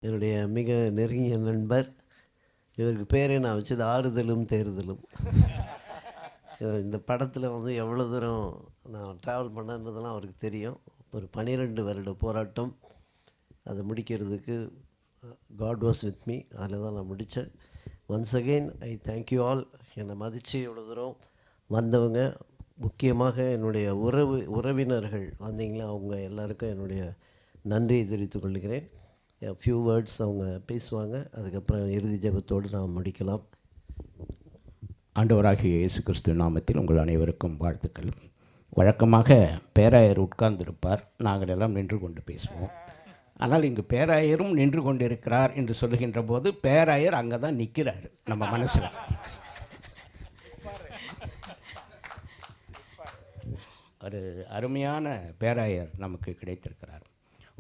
என்னுடைய மிக நெருங்கிய நண்பர். இவருக்கு பேரே நான் வச்சது ஆறுதலும் தேறுதலும். இந்த படத்தில் வந்து எவ்வளோ தூரம் நான் ட்ராவல் பண்ணன்றதெல்லாம் அவருக்கு தெரியும். ஒரு 12 வருட போராட்டம். அதை முடிக்கிறதுக்கு காட் வாஸ் வித் மீ. அதில் தான் நான் முடித்தேன். Once again I thank you all. என்னை மதித்து இவ்வளோ தூரம் வந்தவங்க, முக்கியமாக என்னுடைய உறவினர்கள் வந்தீங்களா, அவங்க எல்லாருக்கும் என்னுடைய நன்றியை தெரிவித்துக் கொள்கிறேன். ஃபியூ வேர்ட்ஸ் அவங்க பேசுவாங்க. அதுக்கப்புறம் இறுதி ஜெபத்தோடு நாம் முடிக்கலாம். ஆண்டவராகிய இயேசு கிறிஸ்து நாமத்தில் உங்கள் அனைவருக்கும் வாழ்த்துக்கள். வழக்கமாக பேராயர் உட்கார்ந்திருப்பார், நாங்கள் எல்லாம் நின்று கொண்டு பேசுவோம். ஆனால் இங்கு பேராயரும் நின்று கொண்டு இருக்கிறார் என்று சொல்லுகின்ற போது பேராயர் அங்கே தான் நிற்கிறார் நம்ம மனசில். ஒரு அருமையான பேராயர் நமக்கு கிடைத்திருக்கிறார்.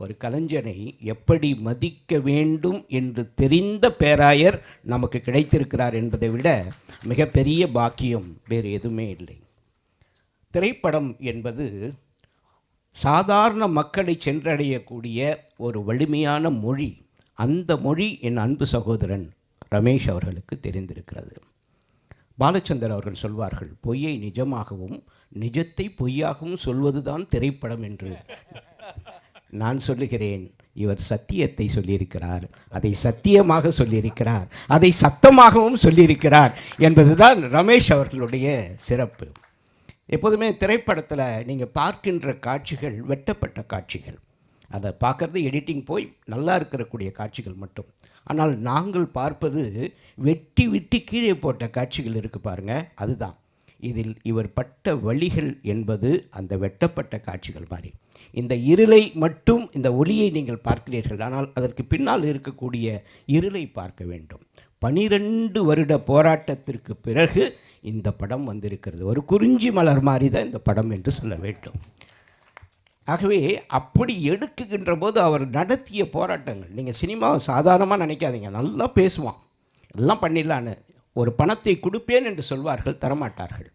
ஒரு கலைஞனை எப்படி மதிக்க வேண்டும் என்று தெரிந்த பேராயர் நமக்கு கிடைத்திருக்கிறார் என்பதை விட மிகப்பெரிய பாக்கியம் வேறு எதுவுமே இல்லை. திரைப்படம் என்பது சாதாரண மக்களை சென்றடையக்கூடிய ஒரு வலிமையான மொழி. அந்த மொழி என் அன்பு சகோதரன் ரமேஷ் அவர்களுக்கு தெரிந்திருக்கிறது. பாலச்சந்தர் அவர்கள் சொல்வார்கள், பொய்யை நிஜமாகவும் நிஜத்தை பொய்யாகவும் சொல்வதுதான் திரைப்படம் என்று. நான் சொல்லுகிறேன், இவர் சத்தியத்தை சொல்லியிருக்கிறார், அதை சத்தியமாக சொல்லியிருக்கிறார், அதை சத்தமாகவும் சொல்லியிருக்கிறார் என்பதுதான் ரமேஷ் அவர்களுடைய சிறப்பு. எப்போதுமே திரைப்படத்தில் நீங்கள் பார்க்கின்ற காட்சிகள் வெட்டப்பட்ட காட்சிகள். அதை பார்க்குறது எடிட்டிங் போய் நல்லா இருக்கக்கூடிய காட்சிகள் மட்டும். ஆனால் நாங்கள் பார்ப்பது வெட்டி விட்டு கீழே போட்ட காட்சிகள் இருக்குது பாருங்கள், அதுதான். இதில் இவர் பட்ட வழிகள் என்பது அந்த வெட்டப்பட்ட காட்சிகள் மாதிரி. இந்த இருளை மட்டும், இந்த ஒளியை நீங்கள் பார்க்கிறீர்கள், ஆனால் அதற்கு பின்னால் இருக்கக்கூடிய இருளை பார்க்க வேண்டும். 12 வருட போராட்டத்திற்கு பிறகு இந்த படம் வந்திருக்கிறது. ஒரு குறிஞ்சி மலர் மாதிரி தான் இந்த படம் என்று சொல்ல வேண்டும். ஆகவே அப்படி எடுக்குகின்ற போது அவர் நடத்திய போராட்டங்கள், நீங்கள் சினிமாவை சாதாரணமாக நினைக்காதீங்க. நல்லா பேசுவான், எல்லாம் பண்ணிடலான்னு. ஒரு பணத்தை கொடுப்பேன் என்று சொல்வார்கள், தரமாட்டார்கள்.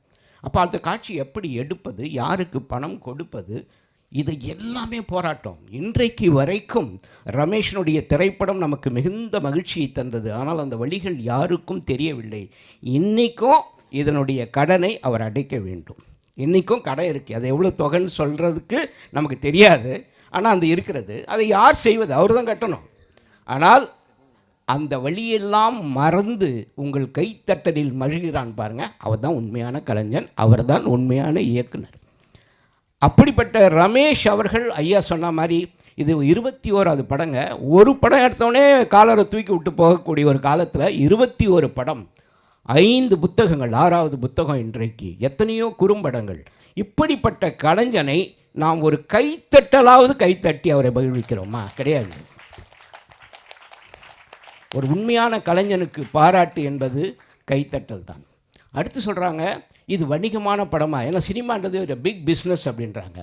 அப்போ அந்த காட்சி எப்படி எடுப்பது, யாருக்கு பணம் கொடுப்பது, இது எல்லாமே போராட்டம். இன்றைக்கு வரைக்கும் ரமேஷனுடைய திரைப்படம் நமக்கு மிகுந்த மகிழ்ச்சியை தந்தது. ஆனால் அந்த வழிகள் யாருக்கும் தெரியவில்லை. இன்றைக்கும் இதனுடைய கடனை அவர் அடைக்க வேண்டும். இன்றைக்கும் கடை இருக்குது. அது எவ்வளோ தொகைன்னு சொல்கிறதுக்கு நமக்கு தெரியாது. ஆனால் அந்த இருக்கிறது. அதை யார் செய்வது? அவர் தான் கட்டணும். ஆனால் அந்த வழியெல்லாம் மறந்து உங்கள் கைத்தட்டலில் மகிழ்கிறான் பாருங்கள், அவர் தான் உண்மையான கலைஞன், அவர் தான் உண்மையான இயக்குனர். அப்படிப்பட்ட ரமேஷ் அவர்கள் ஐயா சொன்ன மாதிரி இது 21வது படங்க. ஒரு படம் எடுத்தோடனே காலரை தூக்கி விட்டு போகக்கூடிய ஒரு காலத்தில் 21 படம், 5 புத்தகங்கள், 6வது புத்தகம் இன்றைக்கு, எத்தனையோ குறும்படங்கள். இப்படிப்பட்ட கலைஞனை நாம் ஒரு கைத்தட்டலாவது கைத்தட்டி அவரை மகிழ்விக்கிறோமா? கிடையாது. ஒரு உண்மையான கலைஞனுக்கு பாராட்டு என்பது கைத்தட்டல் தான். அடுத்து சொல்கிறாங்க, இது வணிகமான படமா? ஏன்னா சினிமான்றது ஒரு பிக் பிஸ்னஸ் அப்படின்றாங்க.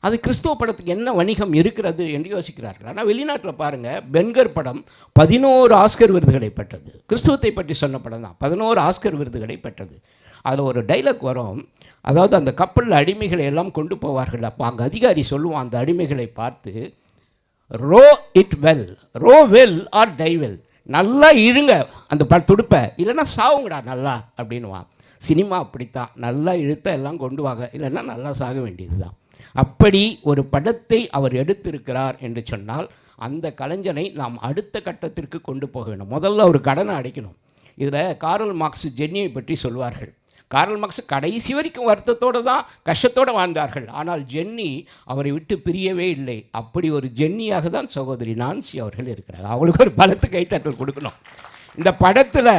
அது கிறிஸ்துவ படத்துக்கு என்ன வணிகம் இருக்கிறது என்று யோசிக்கிறார்கள். ஆனால் வெளிநாட்டில் பாருங்கள், பென்கர் படம் 11 ஆஸ்கர் விருதுகளை பெற்றது. கிறிஸ்துவத்தை பற்றி சொன்ன படம் தான், 11 ஆஸ்கர் விருதுகளை பெற்றது. அதில் ஒரு டைலாக் வரும், அதாவது அந்த கப்பலில் அடிமைகளை எல்லாம் கொண்டு போவார்கள். அப்போ அங்கே அதிகாரி சொல்லுவான் அந்த அடிமைகளை பார்த்து, row it well, row well or die well, நல்லா இழுங்க அந்த துடுப்பை, இல்லைன்னா சாவுங்கடா நல்லா அப்படின்வான். சினிமா அப்படித்தான், நல்லா இழுத்த எல்லாம் கொண்டு வாங்க, இல்லைன்னா நல்லா சாக வேண்டியது தான். அப்படி ஒரு படத்தை அவர் எடுத்திருக்கிறார் என்று சொன்னால் அந்த கலைஞனை நாம் அடுத்த கட்டத்திற்கு கொண்டு போக வேண்டும். முதல்ல ஒரு கடனை அடைக்கணும். இதில் காரல் மார்க்ஸ் ஜென்னியை பற்றி சொல்வார்கள். காரல் மார்க்ஸ் கடைசி வரைக்கும் வருத்தத்தோடு தான், கஷ்டத்தோடு வாழ்ந்தார்கள். ஆனால் ஜென்னி அவரை விட்டு பிரியவே இல்லை. அப்படி ஒரு ஜென்னியாக தான் சகோதரி நான்சி அவர்கள் இருக்கிறார். அவளுக்கு ஒரு பலத்து கைத்தட்டல் கொடுக்கணும். இந்த படத்தில்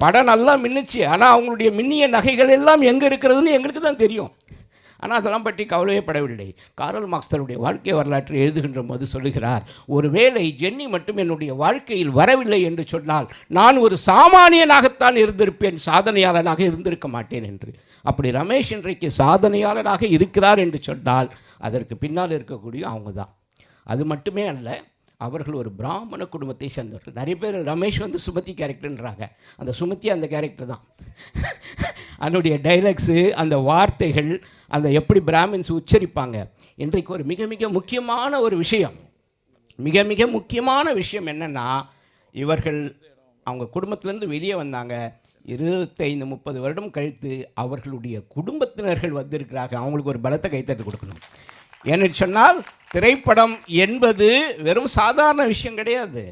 படம் நல்லா மின்னுச்சு, ஆனால் அவங்களுடைய மின்னிய நகைகள் எல்லாம் எங்கே இருக்கிறதுன்னு எங்களுக்கு தான் தெரியும். ஆனால் அதெல்லாம் பற்றி கவலையே படவில்லை. காரல் மார்க்ஸ் தன்னுடைய வாழ்க்கை வரலாற்றை எழுதுகின்ற போது சொல்லுகிறார், ஒருவேளை ஜென்னி மட்டும் என்னுடைய வாழ்க்கையில் வரவில்லை என்று சொன்னால் நான் ஒரு சாமானியனாகத்தான் இருந்திருப்பேன், சாதனையாளனாக இருந்திருக்க மாட்டேன் என்று. அப்படி ரமேஷ் இன்றைக்கு சாதனையாளராக இருக்கிறார் என்று சொன்னால் அதற்கு பின்னால் இருக்கக்கூடிய அவங்க தான். அது மட்டுமே அல்ல, அவர்கள் ஒரு பிராமண குடும்பத்தை சேர்ந்தவர்கள். நிறைய பேர் ரமேஷ் வந்து சுமதி கேரக்டர்ன்றாங்க. அந்த சுமதி அந்த கேரக்டர் தான். அதனுடைய டைலாக்ஸு, அந்த வார்த்தைகள், அந்த எப்படி பிராமின்ஸ் உச்சரிப்பாங்க. இன்றைக்கு ஒரு மிக மிக முக்கியமான ஒரு விஷயம், மிக மிக முக்கியமான விஷயம் என்னென்னா, இவர்கள் அவங்க குடும்பத்திலேருந்து வெளியே வந்தாங்க. 25-30 வருடம் கழித்து அவர்களுடைய குடும்பத்தினர்கள் வந்திருக்கிறார்கள். அவங்களுக்கு ஒரு பலத்த கைத்தட்டு கொடுக்கணும். ஏன்னு சொன்னால், திரைப்படம் என்பது வெறும் சாதாரண விஷயம் கிடையாது.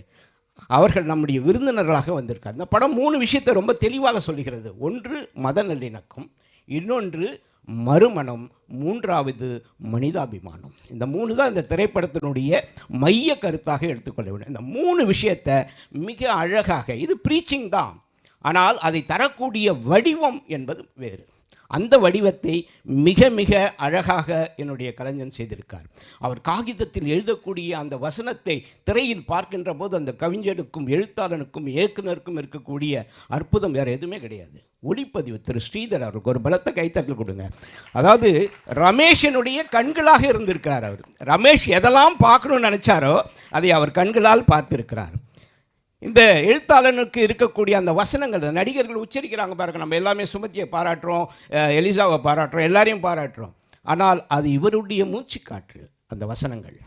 அவர்கள் நம்முடைய விருந்தினர்களாக வந்திருக்காங்க. இந்த படம் 3 விஷயத்தை ரொம்ப தெளிவாக சொல்லுகிறது. ஒன்று மத நல்லிணக்கம், இன்னொன்று மறுமணம், மூன்றாவது மனிதாபிமானம். இந்த 3 தான் இந்த திரைப்படத்தினுடைய மைய கருத்தாக எடுத்துக்கொள்ள வேண்டும். இந்த 3 விஷயத்தை மிக அழகாக, இது ப்ரீச்சிங் தான், ஆனால் அதை தரக்கூடிய வடிவம் என்பது வேறு. அந்த வடிவத்தை மிக மிக அழகாக என்னுடைய கலைஞன் செய்திருக்கார். அவர் காகிதத்தில் எழுதக்கூடிய அந்த வசனத்தை திரையில் பார்க்கின்ற போது அந்த கவிஞனுக்கும் எழுத்தாளனுக்கும் இயக்குனருக்கும் இருக்கக்கூடிய அற்புதம் வேறு எதுவுமே கிடையாது. ஒளிப்பதிவு திரு ஸ்ரீதர் அவருக்கு ஒரு பலத்த கைத்தட்டல் கொடுங்க. அதாவது ரமேஷனுடைய கண்களாக இருந்திருக்கிறார். அவர் ரமேஷ் எதெல்லாம் பார்க்கணும்னு நினச்சாரோ அதை அவர் கண்களால் பார்த்திருக்கிறார். இந்த எழுத்தாளனுக்கு இருக்கக்கூடிய அந்த வசனங்கள், நடிகர்கள் உச்சரிக்கிறாங்க பாருங்க, நம்ம எல்லாமே சுமதியை பாராட்டுறோம், எலிசாவை பாராட்டுறோம், எல்லாரையும் பாராட்டுறோம். ஆனால் அது இவருடைய மூச்சு காற்று. அந்த வசனங்கள்,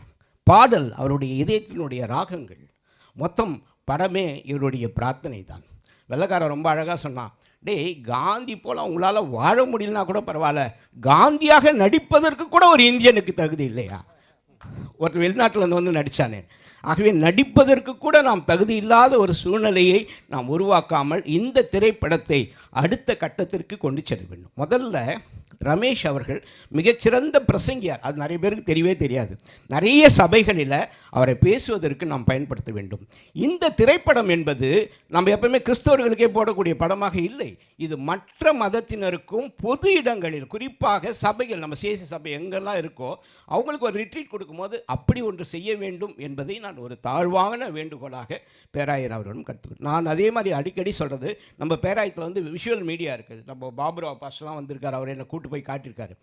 பாடல், அவருடைய இதயத்தினுடைய ராகங்கள், மொத்தம் படமே இவருடைய பிரார்த்தனை தான். வெள்ளைக்காரன் ரொம்ப அழகாக சொன்னான், டேய் காந்தி போல் அவங்களால வாழ முடியலனா கூட பரவாயில்ல, காந்தியாக நடிப்பதற்கு கூட ஒரு இந்தியனுக்கு தகுதி இல்லையா? ஒருத்தர் வெளிநாட்டில் வந்து நடித்தானே. ஆகவே நடிப்பதற்கு கூட நாம் தகுதி இல்லாத ஒரு சூழ்நிலையை நாம் உருவாக்காமல் இந்த திரைப்படத்தை அடுத்த கட்டத்திற்கு கொண்டு செல்ல வேண்டும். முதல்ல ரமேஷ் அவர்கள் மிகச்சிறந்த பிரசங்கியார். அது நிறைய பேருக்கு தெரியவே தெரியாது. நிறைய சபைகளில் அவரை பேசுவதற்கு நாம் பயன்படுத்த வேண்டும். இந்த திரைப்படம் என்பது நம்ம எப்பவுமே கிறிஸ்தவர்களுக்கே போடக்கூடிய படமாக இல்லை. இது மற்ற மதத்தினருக்கும் பொது இடங்களில், குறிப்பாக சபைகள், நம்ம சேசி சபை எங்கெல்லாம் இருக்கோ அவங்களுக்கு ஒரு ரிட்ரீட் கொடுக்கும்போது அப்படி ஒன்று செய்ய வேண்டும் என்பதை நான் ஒரு தாழ்வான வேண்டுகோளாக பேராயர் அவர்களும் கற்றுக்கிறேன். நான் அதே மாதிரி அடிக்கடி சொல்கிறது, நம்ம பேராயத்தில் வந்து விஷுவல் மீடியா இருக்குது. நம்ம பாபுராவ் பாஸ்லாம் வந்திருக்கார், அவர் என்னை கூட்டு போய் காட்டியிருக்காரு.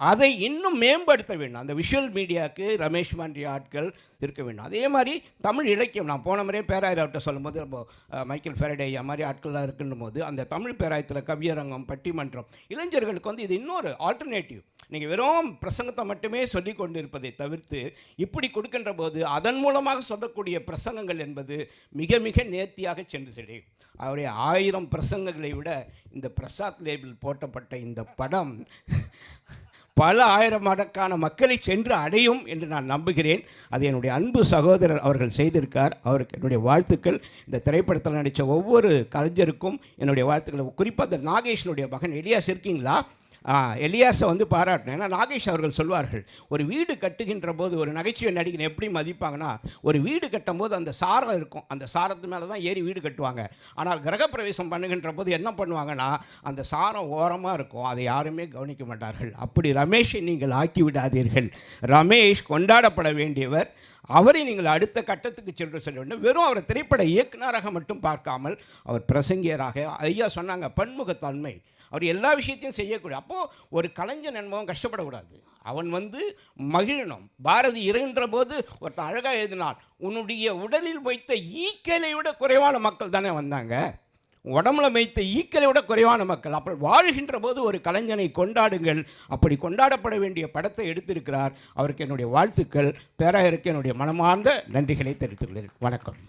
அதை இன்னும் மேம்படுத்த வேண்டும். அந்த விஷுவல் மீடியாவுக்கு ரமேஷ் மாண்டிய ஆட்கள் இருக்க வேண்டும். அதே மாதிரி தமிழ் இலக்கியம், நான் போன முறையே பேராயர் அவர்கிட்ட சொல்லும் போது, நம்ம மைக்கேல் ஃபெரடே மாதிரி ஆட்கள்லாம் இருக்குன்னும் போது, அந்த தமிழ் பேராயத்தில் கவியரங்கம், பட்டிமன்றம், இளைஞர்களுக்கு வந்து இது இன்னொரு ஆல்டர்னேட்டிவ். நீங்கள் வெறும் பிரசங்கத்தை மட்டுமே சொல்லி கொண்டு இருப்பதை தவிர்த்து இப்படி கொடுக்கின்ற போது அதன் மூலமாக சொல்லக்கூடிய பிரசங்கங்கள் என்பது மிக மிக நேர்த்தியாக சென்று செல்லும். அவருடைய 1000 பிரசங்கங்களை விட இந்த பிரசாத் லேபிள் போட்டப்பட்ட இந்த படம் பல ஆயிரம் மடக்கான மக்களை சென்று அடையும் என்று நான் நம்புகிறேன். அது என்னுடைய அன்பு சகோதரர் அவர்கள் செய்திருக்கார். அவருக்கு என்னுடைய வாழ்த்துக்கள். இந்த திரைப்படத்தில் நடித்த ஒவ்வொரு கலைஞருக்கும் என்னுடைய வாழ்த்துக்கள். குறிப்பாக அந்த நாகேஷனுடைய மகன் எலியாஸ் இருக்கீங்களா? எலியாஸை வந்து பாராட்டணும். ஏன்னா நாகேஷ் அவர்கள் சொல்வார்கள், ஒரு வீடு கட்டுகின்ற போது ஒரு நகைச்சுவை நடிகனை எப்படி மதிப்பாங்கன்னா, ஒரு வீடு கட்டும் போது அந்த சாரம் இருக்கும், அந்த சாரத்து மேலே தான் ஏறி வீடு கட்டுவாங்க. ஆனால் கிரகப்பிரவேசம் பண்ணுகின்ற போது என்ன பண்ணுவாங்கன்னா, அந்த சாரம் ஓரமாக இருக்கும், அதை யாருமே கவனிக்க மாட்டார்கள். அப்படி ரமேஷை நீங்கள் ஆக்கி விடாதீர்கள். ரமேஷ் கொண்டாடப்பட வேண்டியவர். அவரை நீங்கள் அடுத்த கட்டத்துக்கு சென்று செல்ல வேண்டும். வெறும் அவரை திரைப்பட இயக்குனராக மட்டும் பார்க்காமல் அவர் பிரசங்கியராக, ஐயா சொன்னாங்க பன்முகத்தன்மை, அவர் எல்லா விஷயத்தையும் செய்யக்கூடிய. அப்போது ஒரு கலைஞன் என்பவன் கஷ்டப்படக்கூடாது, அவன் வந்து மகிழணும். பாரதி இறங்கின்ற போது ஒருத்தன் அழகாக எழுதினான், உன்னுடைய உடலில் வைத்த ஈக்களை விட குறைவான மக்கள் தானே வந்தாங்க, உடம்புல வைத்த ஈக்களை விட குறைவான மக்கள். அப்போ வாழ்கின்ற போது ஒரு கலைஞனை கொண்டாடுங்கள். அப்படி கொண்டாடப்பட வேண்டிய படத்தை எடுத்திருக்கிறார். அவருக்கு என்னுடைய வாழ்த்துக்கள். பேராயருக்கு என்னுடைய மனமார்ந்த நன்றிகளை தெரிவித்துக் கொள்கிறேன். வணக்கம்.